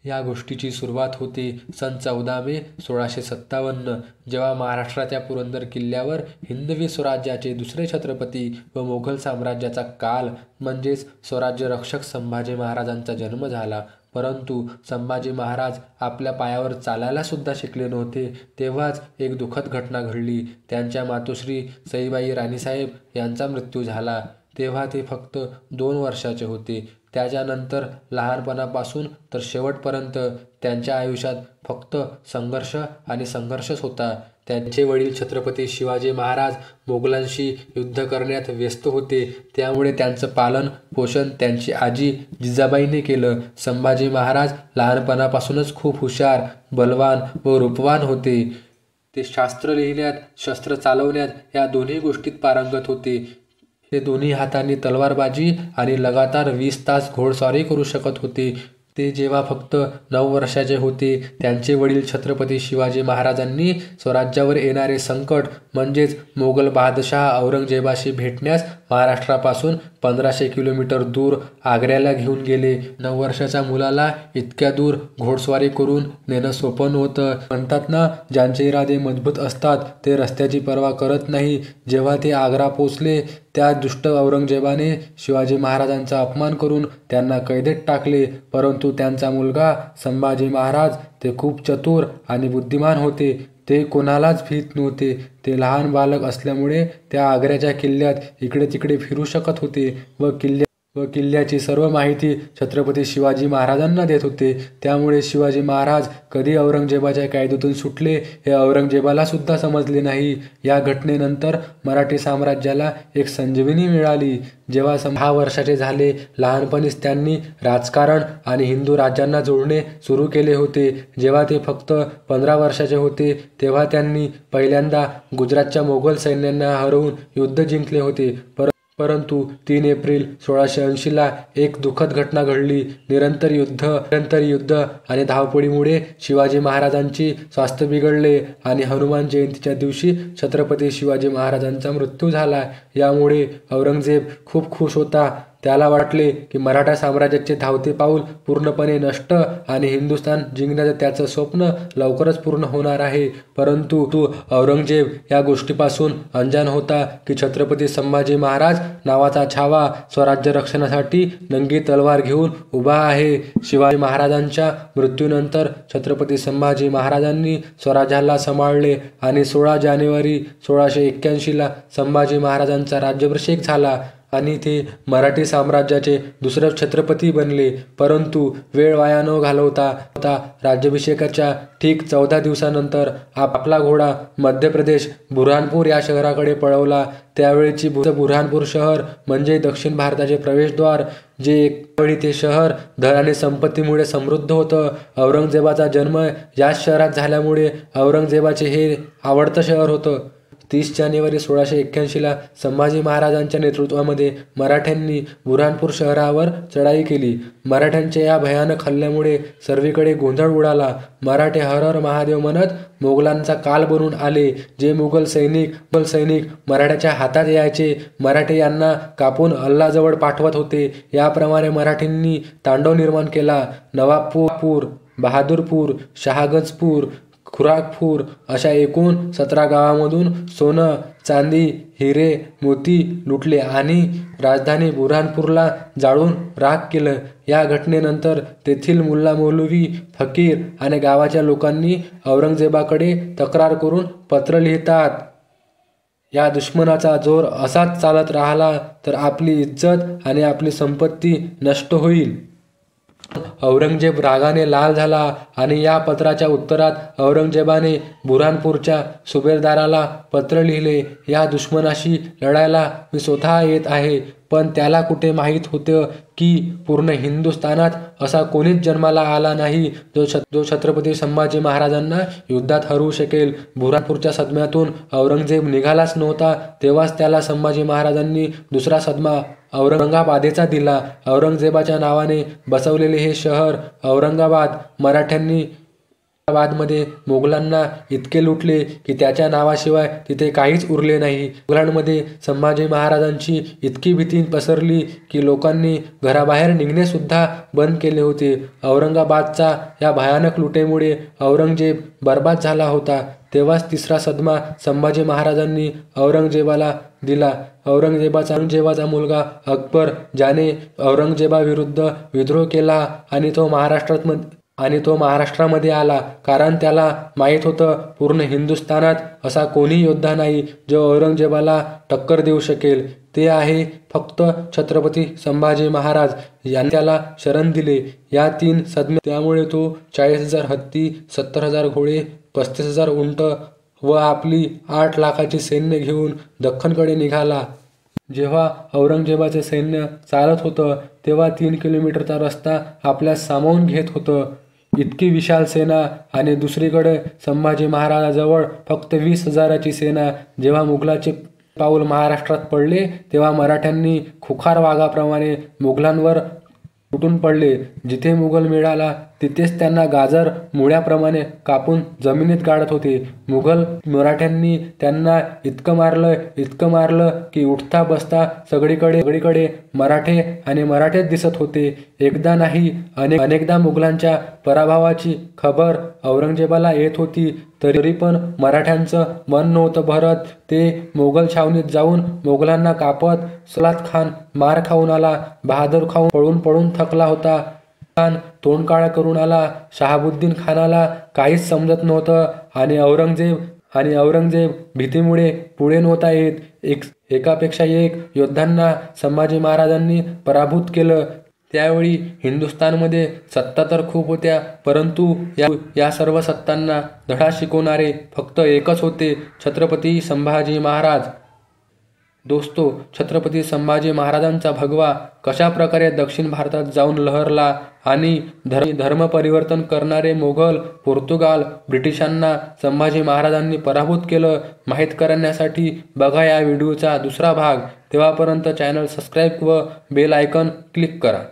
या गोष्टीची सुरुवात होते सन 14 मे 1657, जेव्हा महाराष्ट्राच्या पुरंदर किल्ल्यावर हिंदवी स्वराज्याचे दुसरे छत्रपती व मोघल साम्राज्याचा काल म्हणजेच स्वराज्य रक्षक संभाजी महाराजांचा जन्म झाला. परंतु संभाजी महाराज आपल्या पायावर चालायला सुद्धा शिकले नव्हते. तेव्हाच एक दुःखद घटना घडली. त्यांच्या मातोश्री सईबाई राणीसाहेब यांचा मृत्यू झाला. तेव्हा ते फक्त 2 वर्षाचे होते. त्याच्यानंतर लहानपणापासून तर शेवटपर्यंत त्यांच्या आयुष्यात फक्त संघर्ष आणि संघर्षच होता. त्यांचे वडील छत्रपती शिवाजी महाराज मोगलांशी युद्ध करण्यात व्यस्त होते, त्यामुळे त्यांचं पालन पोषण त्यांची आजी जिजाबाईने केलं. संभाजी महाराज लहानपणापासूनच खूप हुशार, बलवान व रूपवान होते. ते शास्त्र लिहिण्यात, शस्त्र चालवण्यात या दोन्ही गोष्टीत पारंगत होते. ते दोन्ही हातांनी तलवारबाजी आणि लगातार 20 तास घोडस्वारी करू शकत होते. ते जेव्हा फक्त 9 वर्षाचे होते, त्यांचे वडील छत्रपती शिवाजी महाराजांनी स्वराज्यावर येणारे संकट म्हणजेच मोगल बादशाह औरंगजेबाशी भेटण्यास महाराष्ट्रापासून 1500 किलोमीटर दूर आग्र्याला घेऊन गेले. 9 वर्षाच्या मुलाला इतक्या दूर घोडस्वारी करून नेणं सोपं नव्हतं. म्हणतात ना, ज्यांचे इरादे मजबूत असतात ते रस्त्याची पर्वा करत नाही. जेव्हा ते आग्रा पोचले, त्या दुष्ट औरंगजेबाने शिवाजी महाराजांचा अपमान करून त्यांना कैदेत टाकले. परंतु त्यांचा मुलगा संभाजी महाराज ते खूप चतुर आणि बुद्धिमान होते. ते कोणालाच भीत नव्हते. ते लहान बालक असल्यामुळे त्या आग्र्याच्या किल्ल्यात इकडे तिकडे फिरू शकत होते व किल्ल्याची सर्व माहिती छत्रपती शिवाजी महाराजांना देत होते. त्यामुळे शिवाजी महाराज कधी औरंगजेबाच्या कैदेतून सुटले हे औरंगजेबाला सुद्धा समजले नाही. या घटनेनंतर मराठी साम्राज्याला एक संजीवनी मिळाली. जेव्हा 6 वर्षाचे झाले, लहानपणीच त्यांनी राजकारण आणि हिंदू राज्यांना जोडणे सुरू केले होते. जेव्हा ते फक्त 15 वर्षाचे होते, तेव्हा त्यांनी पहिल्यांदा गुजरातच्या मोगल सैन्यांना हरवून युद्ध जिंकले होते. परंतु 3 एप्रिल 1680ला एक दुःखद घटना घडली. निरंतर युद्ध आणि धावपळीमुळे शिवाजी महाराजांची स्वास्थ्य बिघडले आणि हनुमान जयंतीच्या दिवशी छत्रपती शिवाजी महाराजांचा मृत्यू झाला. यामुळे औरंगजेब खूप खुश होता. त्याला वाटले की मराठा साम्राज्याचे धावते पाऊल पूर्णपणे नष्ट आणि हिंदुस्थान जिंकण्याचं त्याचं स्वप्न लवकरच पूर्ण होणार आहे. परंतु औरंगजेब या गोष्टीपासून अनजान होता की छत्रपती संभाजी महाराज नावाचा छावा स्वराज्य रक्षणासाठी नंगी तलवार घेऊन उभा आहे. शिवाजी महाराजांच्या मृत्यूनंतर छत्रपती संभाजी महाराजांनी स्वराज्याला सांभाळले आणि 16 जानेवारी 1681ला संभाजी महाराजांचा राज्याभिषेक झाला आणि ते मराठी साम्राज्याचे दुसरे छत्रपती बनले. परंतु वेळ वाया न घालवता राज्याभिषेकाच्या ठीक 14 दिवसानंतर आपला घोडा मध्य प्रदेश बुऱ्हाणपूर या शहराकडे पळवला. त्यावेळची बुऱ्हाणपूर शहर म्हणजे दक्षिण भारताचे प्रवेशद्वार, जे एकवेळी ते शहर धन आणि संपत्तीमुळे समृद्ध होतं. औरंगजेबाचा जन्म याच शहरात झाल्यामुळे औरंगजेबाचे हे आवडतं शहर होतं. 30 जानेवारी 1681ला संभाजी महाराजांच्या नेतृत्वामध्ये मराठ्यांनी बुऱ्हाणपूर शहरावर चढाई केली. मराठ्यांच्या या भयानक हल्ल्यामुळे सर्वीकडे गोंधळ उडाला. मराठे हर हर महादेव म्हणत मोगलांचा काल बनून आले. जे मुघल सैनिक मराठ्याच्या हातात यायचे, मराठे यांना कापून अल्लाजवळ पाठवत होते. याप्रमाणे मराठींनी तांडव निर्माण केला. नवाबपूर, बहादूरपूर, शहागंजपूर, खुराकपूर अशा एकूण 17 गावांमधून सोनं, चांदी, हिरे, मोती लुटले आणि राजधानी बुऱ्हाणपूरला जाळून राख केलं. या घटनेनंतर तेथील मुल्ला मौलवी, फकीर आणि गावाच्या लोकांनी औरंगजेबाकडे तक्रार करून पत्र लिहितात. या दुश्मनाचा जोर असाच चालत राहिला तर आपली इज्जत आणि आपली संपत्ती नष्ट होईल. औरंगजेब रागाने लाल झाला आणि या पत्राच्या उत्तरात औरंगजेबाने बुऱ्हाणपूरच्या सुभेदाराला पत्र लिहिले, या दुश्मनाशी लढायला मी स्वतः येत आहे. पण त्याला कुठे माहीत होतं की पूर्ण हिंदुस्थानात असा कोणीच जन्माला आला नाही जो छत्रपती संभाजी महाराजांना युद्धात हरवू शकेल. बुऱ्हाणपूरच्या सदम्यातून औरंगजेब निघालाच नव्हता. तेव्हाच त्याला संभाजी महाराजांनी दुसरा सदमा औरंगाबादेचा दिला. औरंगजेबाच्या नावाने बसवलेले हे शहर औरंगाबाद मराठ्यांनी औरंगाबादमध्ये मोगलांना इतके लुटले की त्याच्या नावाशिवाय तिथे काहीच उरले नाही. मोगलांमध्ये संभाजी महाराजांची इतकी भीती पसरली की लोकांनी घराबाहेर निघणे सुद्धा बंद केले होते. औरंगाबादच्या या भयानक लुटेमुळे औरंगजेब बर्बाद झाला होता. तेव्हाच तिसरा सदमा संभाजी महाराजांनी औरंगजेबाला दिला. औरंगजेबाचा मुलगा अकबर, ज्याने औरंगजेबाविरुद्ध विद्रोह केला आणि तो महाराष्ट्रामध्ये आला, कारण त्याला माहीत होतं पूर्ण हिंदुस्थानात असा कोणी योद्धा नाही जो औरंगजेबाला टक्कर देऊ शकेल. ते आहे फक्त छत्रपती संभाजी महाराज. यांनी त्याला शरण दिले. या 3 सदमे, त्यामुळे तो 40,000 हत्ती, 70,000 घोडे, 35,000 उंट व आपली 8 लाखाची सैन्य घेऊन दख्खनकडे निघाला. जेव्हा औरंगजेबाचे सैन्य चालत होतं तेव्हा 3 किलोमीटरचा रस्ता आपल्यास सामावून घेत होतं. इतकी विशाल सेना आणि दुसरीकडे संभाजी महाराजाजवळ फक्त 20,000ची सेना. जेव्हा मुघलाचे पाऊल महाराष्ट्रात पडले तेव्हा मराठ्यांनी खुखार वाघाप्रमाणे मुघलांवर तुटून पडले. जिथे मुघल मिळाला तिथेच त्यांना गाजर मुळ्याप्रमाणे कापून जमिनीत गाडत होते. मराठ्यांनी त्यांना इतकं मारलं की उठता बसता सगळीकडे मराठे आणि मराठेच दिसत होते. एकदा नाही अनेकदा मुघलांच्या पराभवाची खबर औरंगजेबाला येत होती. तरी पण मराठ्यांचं मन नव्हतं भरत. ते मोगल छावणीत जाऊन मोगलांना कापत. सलात खान मार खाऊन आला. बहादूर खाऊन पळून थकला होता. खान तोंड काळं करून आला. शहाबुद्दीन खानाला काहीच समजत नव्हतं आणि औरंगजेब भीतीमुळे पुढे नव्हता येत. एकापेक्षा एक योद्ध्यांना संभाजी महाराजांनी पराभूत केलं. त्यावेळी हिंदुस्थानमध्ये सत्ता तर खूप होत्या, परंतु या सर्व सत्तांना धडा शिकवणारे फक्त एकच होते, छत्रपती संभाजी महाराज. दोस्तो, छत्रपती संभाजी महाराजांचा भगवा कशा प्रकारे दक्षिण भारतात जाऊन लहरला आणि धर्म परिवर्तन करणारे मोगल, पोर्तुगाल, ब्रिटिशांना संभाजी महाराजांनी पराभूत केलं माहीत करण्यासाठी बघा या व्हिडिओचा दुसरा भाग. तेव्हापर्यंत चॅनल सबस्क्राईब व बेल आयकॉन क्लिक करा.